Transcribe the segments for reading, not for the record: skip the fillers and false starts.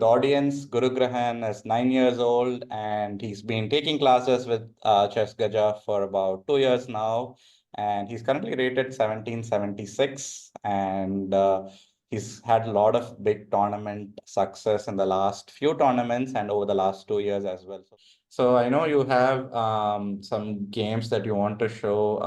the audience, Gurugrahan is 9 years old and he's been taking classes with Chess Gaja for about 2 years now. And he's currently rated 1776 and he's had a lot of big tournament success in the last few tournaments and over the last 2 years as well. So I know you have some games that you want to show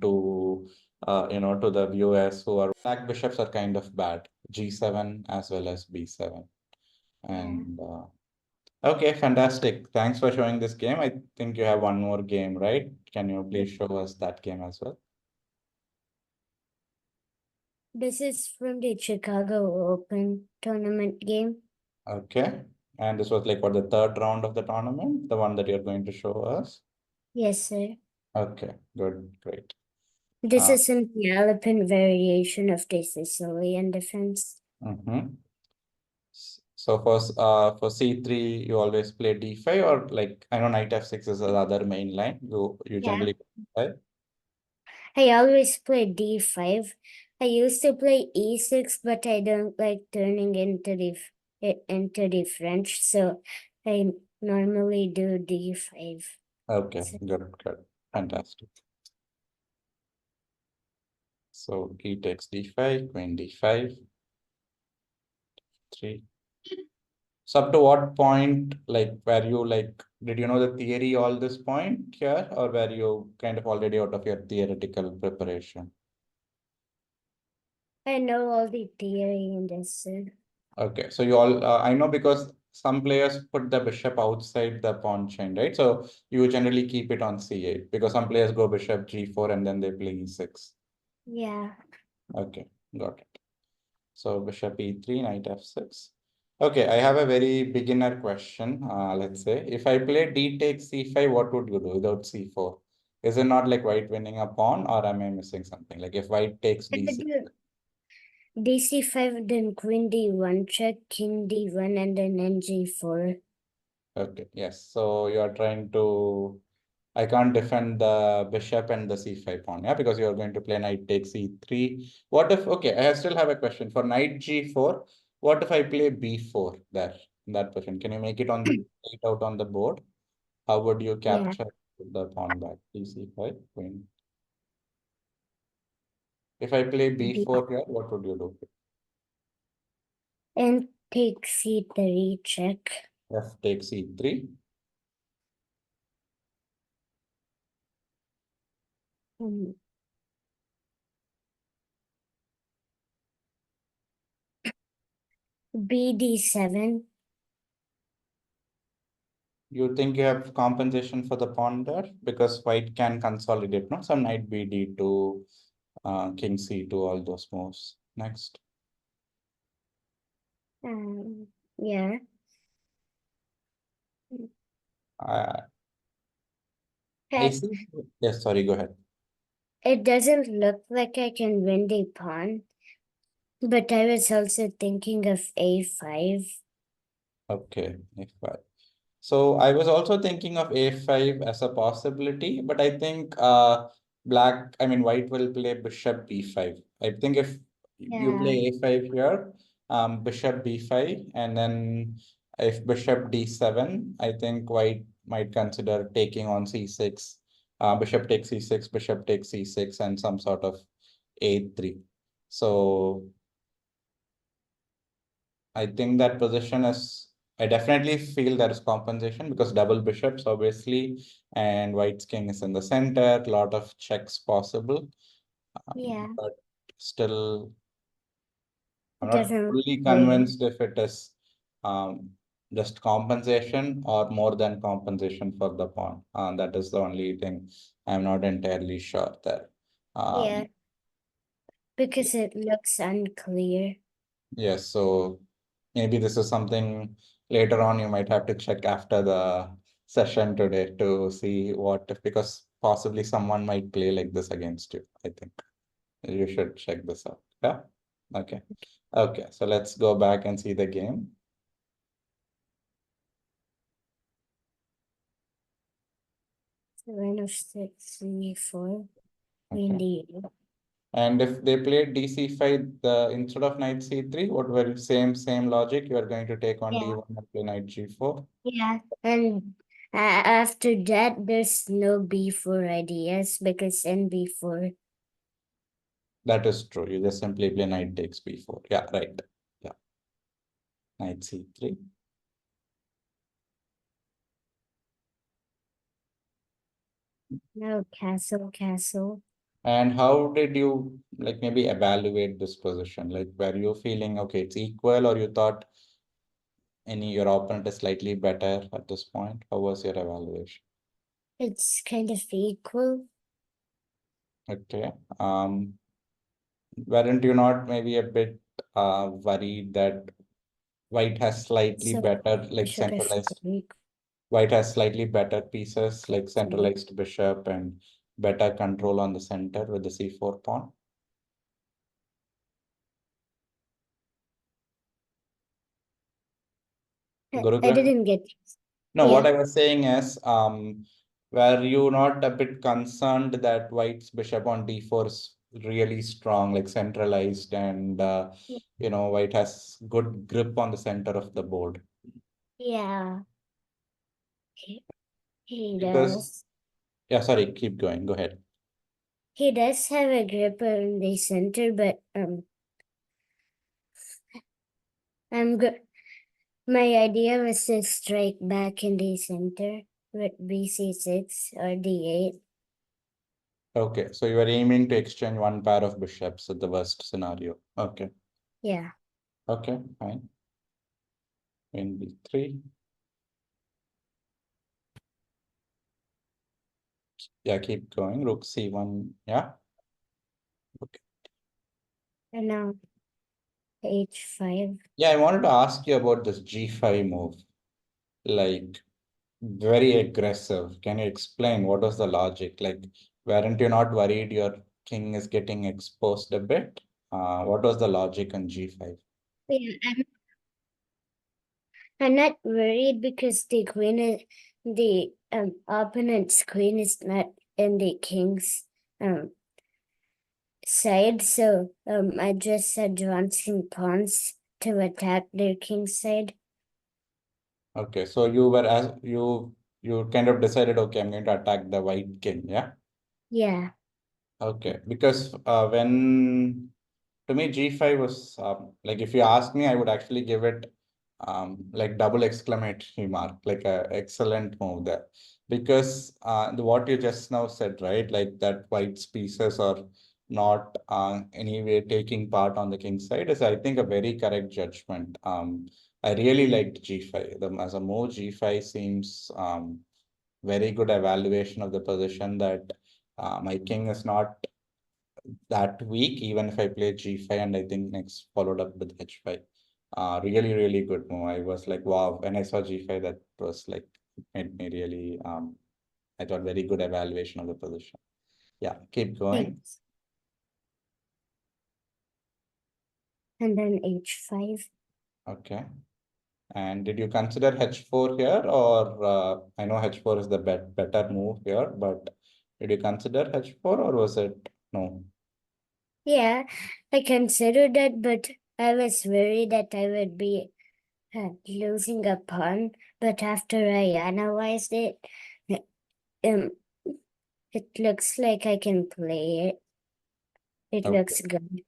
to the viewers who are black bishops are kind of bad, G7 as well as B7. And okay, fantastic. Thanks for showing this game. I think you have one more game, right? Can you please show us that game as well? This is from the Chicago Open tournament game. Okay. And this was like for the third round of the tournament, the one that you're going to show us? Yes, sir. Okay, good, great. This is an Alpine variation of the Sicilian defense. So for C3, you always play D5 or like I know knight F6 is the other main line. You generally play. I always play D5. I used to play E6, but I don't like turning into the French, so I normally do D5. Okay, good, fantastic. So E takes D5, queen D5, 3. So up to what point, like where you like, did you know the theory all this point here, or were you kind of already out of your theoretical preparation? I know all the theory in this, sir. Okay, so you all, I know because some players put the bishop outside the pawn chain, right? So you generally keep it on C8 because some players go bishop G4 and then they play E6. Yeah. Okay, got it. So bishop E3, knight F6. Okay, I have a very beginner question. Let's say if I play D takes C5, what would you do without C4? Is it not like white winning a pawn or am I missing something? Like if white takes D6. DC5, then queen D1 check, king D1, and then NG4. Okay, yes. So you are trying to, I can't defend the bishop and the C5 pawn, yeah, because you are going to play knight takes E3. What if, okay, I still have a question for knight G4. What if I play B4 there in that position? Can you make it on the straight out on the board? How would you capture the pawn back? C5, queen. If I play B4 here, what would you do? And take C3 check. F takes E3. BD7. You think you have compensation for the pawn there? Because white can consolidate, no? Some knight BD2, king C2, all those moves. Next. Yeah. I see. Yes, sorry, go ahead. It doesn't look like I can win the pawn, but I was also thinking of A5. Okay, A5. So I was also thinking of A5 as a possibility, but I think white will play bishop B5. I think if you play A5 here, bishop B5, and then if bishop D7, I think white might consider taking on C6. Bishop takes C6, bishop takes C6, and some sort of A3. So I think that position is, I definitely feel there is compensation because double bishops, obviously, and white's king is in the center, a lot of checks possible. But still, I'm not fully convinced if it is just compensation or more than compensation for the pawn. That is the only thing I'm not entirely sure there. Because it looks unclear. Yes, so maybe this is something later on you might have to check after the session today to see what if, because possibly someone might play like this against you. I think you should check this out. Yeah. Okay. Okay. So let's go back and see the game. Line of 6, E4, Okay. And if they played dc5, instead of knight c3, what were same logic? You are going to take on Yeah. d1 and play knight g4. Yeah. And after that, there's no b4 ideas because in b4. That is true. You just simply play knight takes b4. Yeah, right. Yeah. Knight c3. No, castle, castle. And how did you like maybe evaluate this position? Like, were you feeling okay, it's equal, or you thought your opponent is slightly better at this point? How was your evaluation? It's kind of equal. Okay. Weren't you not maybe a bit worried that white has slightly So better, like bishop centralized, f3. white has slightly better pieces, like centralized bishop and better control on the center with the c4 pawn? I Gurugrahan? didn't get. No, what Yeah. I was saying is, were you not a bit concerned that white's bishop on d4 is really strong, like centralized, and white has good grip on the center of the board? Yeah. He Because, does. yeah, sorry, keep going, go ahead. He does have a grip in the center, but I'm good. My idea was to strike back in the center with bc6 or d8. Okay, so you are aiming to exchange one pair of bishops at the worst scenario. Okay, Yeah. okay, fine. Queen b3. Yeah, keep going. Rook c1. Yeah. Okay. And now h5. Yeah, I wanted to ask you about this g5 move. Like, very aggressive. Can you explain what was the logic? Like, weren't you not worried your king is getting exposed a bit? What was the logic on g5? Yeah, I'm not worried because the opponent's queen is not in the king's um side, so I just advancing pawns to attack their king's side. Okay, so you kind of decided, okay, I'm going to attack the white king, yeah? Yeah. Okay, because when to me g5 was like, if you ask me, I would actually give it like double exclamatory mark, like a excellent move there, because what you just now said, right, like that white's pieces are not anyway taking part on the king's side, is I think a very correct judgment. I really liked g5. As a move, g5 seems very good evaluation of the position that my king is not that weak, even if I played g5, and I think next followed up with h5. Really, really good move. I was like, wow, when I saw g5, that was like, made me really, I thought very good evaluation of the position. Yeah, keep going. Thanks. And then h5. Okay. And did you consider h4 here, or I know h4 is the better move here, but did you consider h4, or was it no? Yeah, I considered that, but I was worried that I would be losing a pawn. But after I analyzed it, um, it looks like I can play it. It Okay. looks good.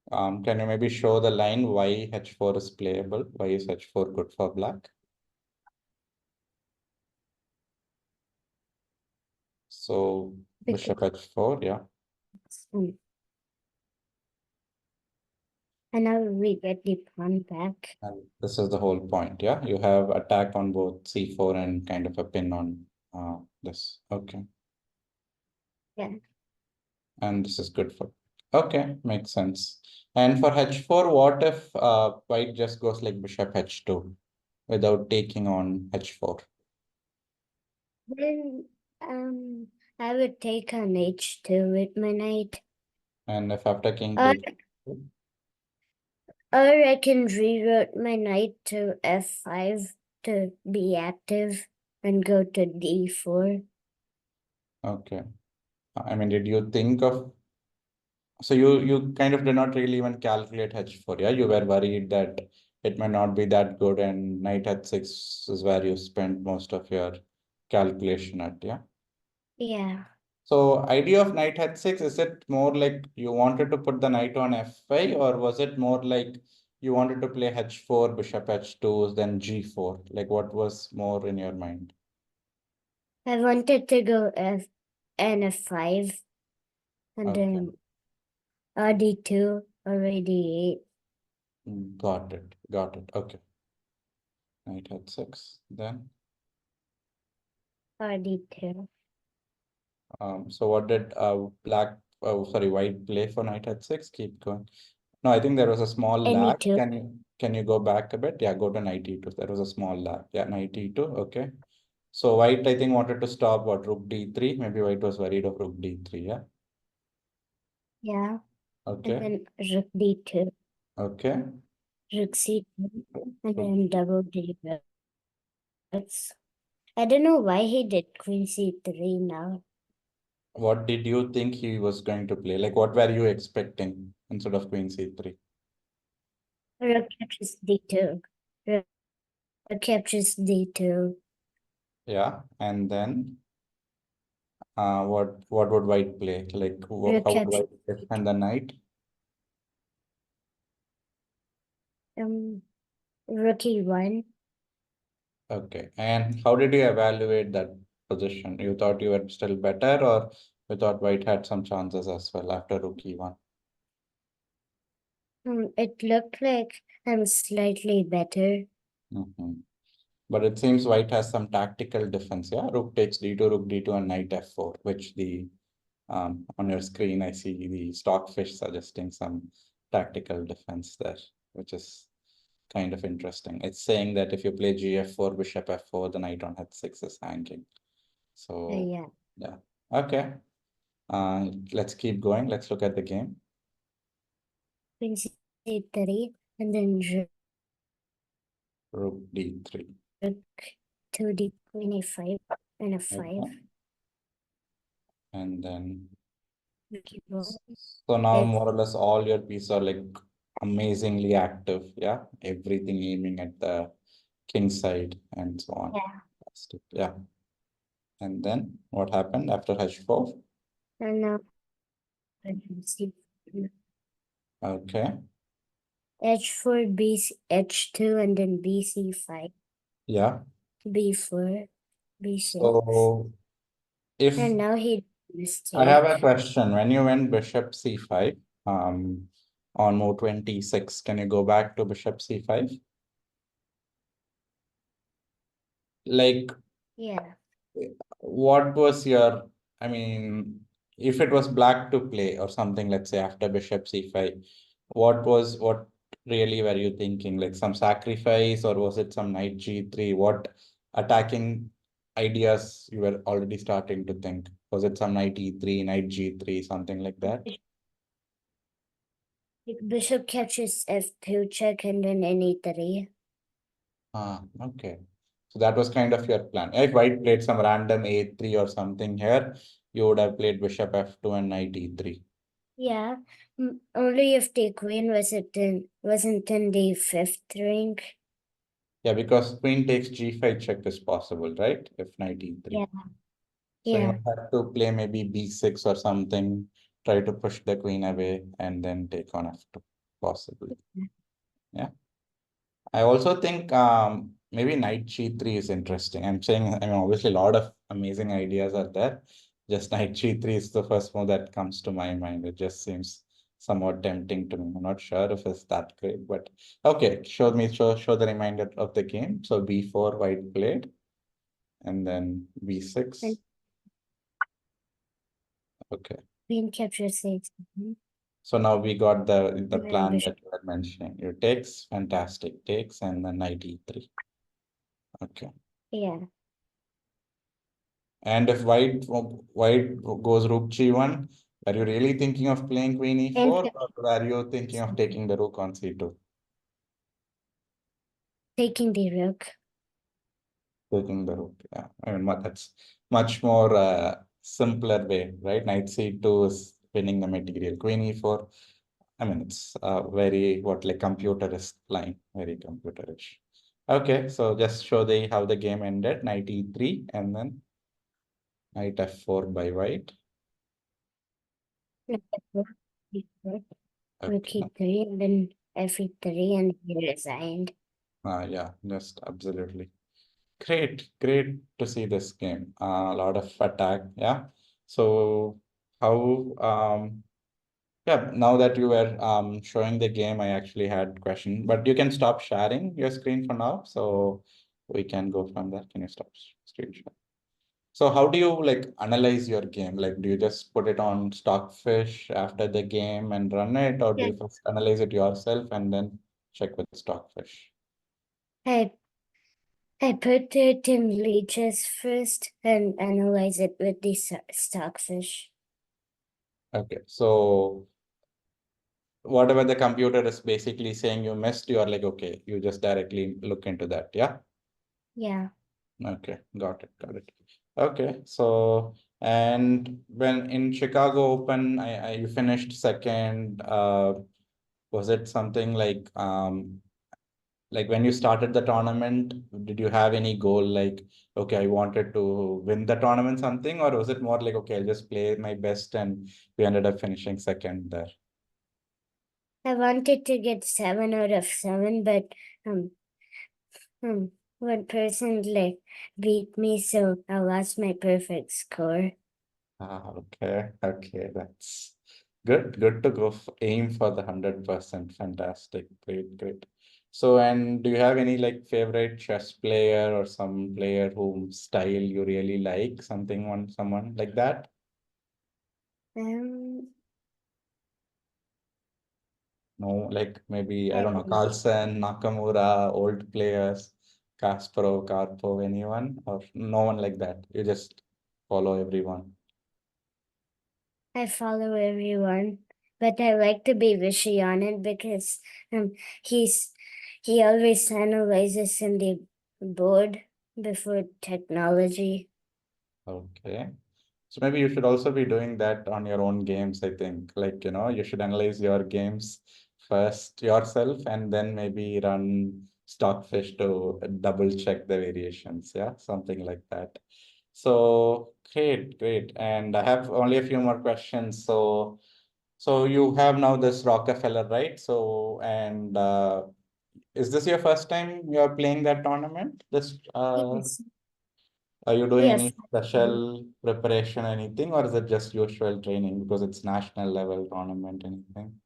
Can you maybe show the line why h4 is playable? Why is h4 good for black? So bishop Because, h4, yeah. um, and now we get the pawn back. And this is the whole point, yeah. You have attack on both c4 and kind of a pin on this. Okay. Yeah. And this is good for, okay, makes sense. And for h4, what if white just goes like bishop h2 without taking on h4? Then I would take on h2 with my knight. And if after king Or, takes, or I can reroute my knight to f5 to be active and go to d4. okay. I mean, did you think of So you kind of did not really even calculate h4, yeah? You were worried that it may not be that good, and knight h6 is where you spent most of your calculation at, yeah? Yeah. So idea of knight h6, is it more like you wanted to put the knight on f5, or was it more like you wanted to play h4, bishop h2, then g4? Like what was more in your mind? I wanted to go f5 and Okay, then d2 or d8. got it, got it. Okay, knight h6, then. d2. So what did white play for knight h6? Keep going. No, I think there was a small And lag. e2. Can you go back a bit? Yeah, go to knight e2. There was a small lag. Yeah, knight e2. Okay. So white, I think, wanted to stop what, rook d3. Maybe white was worried of rook d3. Yeah. Yeah. And Okay. then rook d2, Okay. rook c2, and Rook- then double d rooks. I don't know why he did queen c3 now. What did you think he was going to play? Like, what were you expecting instead of queen c3? Rook captures d2. Rook captures d2. Yeah. And then what would white play? Like, Rook how would captures white defend the knight? um rook e1. Okay. And how did you evaluate that position? You thought you were still better, or you thought white had some chances as well after rook e1? It looked like I'm slightly better. Mhm. But it seems white has some tactical defense. Yeah, rook takes d2, rook d2, and knight f4, which the on your screen I see the stockfish suggesting some tactical defense there, which is kind of interesting. It's saying that if you play gf4, bishop f4, the knight on h6 is hanging. So Yeah. yeah, okay. Let's keep going. Let's look at the game. Queen c3, and then Rook d3. rook 2d, queen a5, and a 5. Okay. And then, Rook e1. so now If, more or less all your pieces are like amazingly active. Yeah. Everything aiming at the king side and so on. yeah. Fantastic. Yeah. And then what happened after h4? And now c Okay. h4, h2, and then bc5, Yeah. b4, b6. So if And now he I have a mistake. question, when you went bishop c5, on move 26, can you go back to bishop c5? Like, Yeah. what was your, I mean, if it was black to play or something, let's say after bishop c5, what really were you thinking? Like some sacrifice, or was it some knight g3? What attacking ideas you were already starting to think? Was it some knight e3, knight g3, something like that? Bishop captures f2 check and then e3. Ah, okay. So that was kind of your plan. If white played some random a3 or something here, you would have played bishop f2 and knight e3. Yeah. Only if the queen wasn't in the fifth ring. Yeah, because queen takes g5 check is possible, right? If knight e3. Yeah. So you Yeah. might have to play maybe b6 or something, try to push the queen away and then take on f2, possibly. Yeah. I also think maybe knight g3 is interesting. I'm saying, I mean, obviously a lot of amazing ideas are there. Just knight g3 is the first move that comes to my mind. It just seems somewhat tempting to me. I'm not sure if it's that great, but okay, show the reminder of the game. So b4 white played, and then b6. And Okay. queen captures h. So now we got the And then plan bishop. that you were mentioning. You takes, fantastic, takes, and then knight e3. Okay. Yeah. And if white goes rook g1, are you really thinking of playing queen And e4, or are you thinking of taking the rook on c2? taking the rook. Taking the rook, yeah. I mean, that's much more simpler way, right? Knight c2 is winning the material. Queen e4. I mean, it's very like computerist line, very computerish. Okay, so just show the how the game ended. Knight e3 and then knight f4 by white. Rook Okay. e3 and then f3 and he resigned. Yeah, just absolutely. Great to see this game. A lot of attack. Yeah. So how yeah, now that you were showing the game, I actually had question, but you can stop sharing your screen for now, so we can go from there. Can you stop screen share? So how do you like analyze your game? Like, do you just put it on Stockfish after the game and run it, or do Yeah. you first analyze it yourself and then check with Stockfish? I I put it in leeches first and analyze it with the stockfish. Okay, so whatever the computer is basically saying you missed, you are like, okay, you just directly look into that. Yeah. Yeah. Okay, got it. Okay, so and when in Chicago Open, you finished second. Was it something like when you started the tournament, did you have any goal like, okay, I wanted to win the tournament something, or was it more like, okay, I'll just play my best and we ended up finishing second there? I wanted to get 7 out of 7, but um, one person like beat me, so I lost my perfect score. Okay, that's good. Good to go aim for the 100%. Fantastic, great. So, and do you have any like favorite chess player or some player whom style you really like? Something on someone like that? Um, No, like maybe I I don't know, Carlsen, Nakamura, old players, Kasparov, Karpov, anyone, or no one like that. You just follow everyone. I follow everyone, but I like to be wishy on it because um he's he always analyzes in the board before technology. Okay. So maybe you should also be doing that on your own games, I think. Like, you should analyze your games first yourself and then maybe run Stockfish to double check the variations. Yeah, something like that. So great. And I have only a few more questions. So you have now this Rockefeller, right? So and is this your first time you're playing that tournament? This Yes. are you doing Yes. any special preparation, anything, or is it just usual training because it's national level tournament, anything?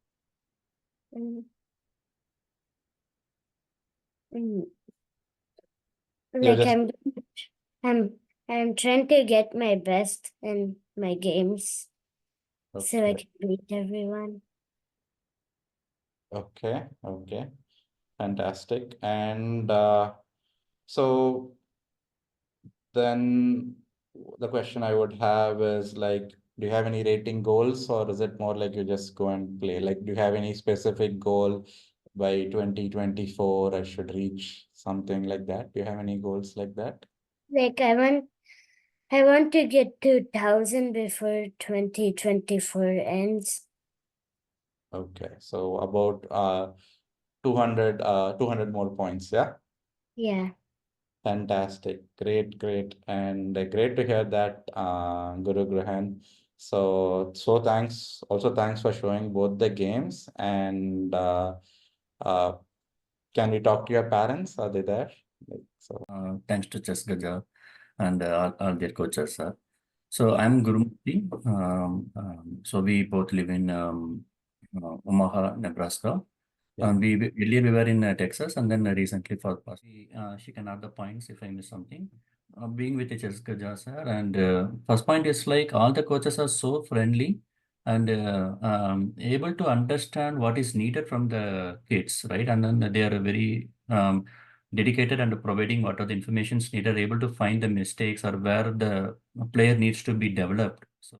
Mm, mm. You're Like just I'm I'm trying to get my best in my games so I okay, can beat everyone. okay, fantastic. And so then the question I would have is like, do you have any rating goals, or is it more like you just go and play? Like, do you have any specific goal by 2024? I should reach something like that. Do you have any goals like that? Like I want to get 2000 before 2024 ends. Okay, so about 200 more points, yeah? Yeah. Fantastic. Great. And great to hear that, Guru Grahan. So thanks. Also, thanks for showing both the games. And uh, can we talk to your parents? Are they there? So, Thanks to Chess Gaja and all their coaches. So I'm Gurumurthy. So we both live in Omaha, Nebraska. yeah. Earlier we were in Texas, and then recently for past, she can add the points if I miss something. Being with the Chess Gaja sir, and first point is like all the coaches are so friendly and able to understand what is needed from the kids, right? And then they are very dedicated and providing what are the informations needed, able to find the mistakes or where the player needs to be developed. So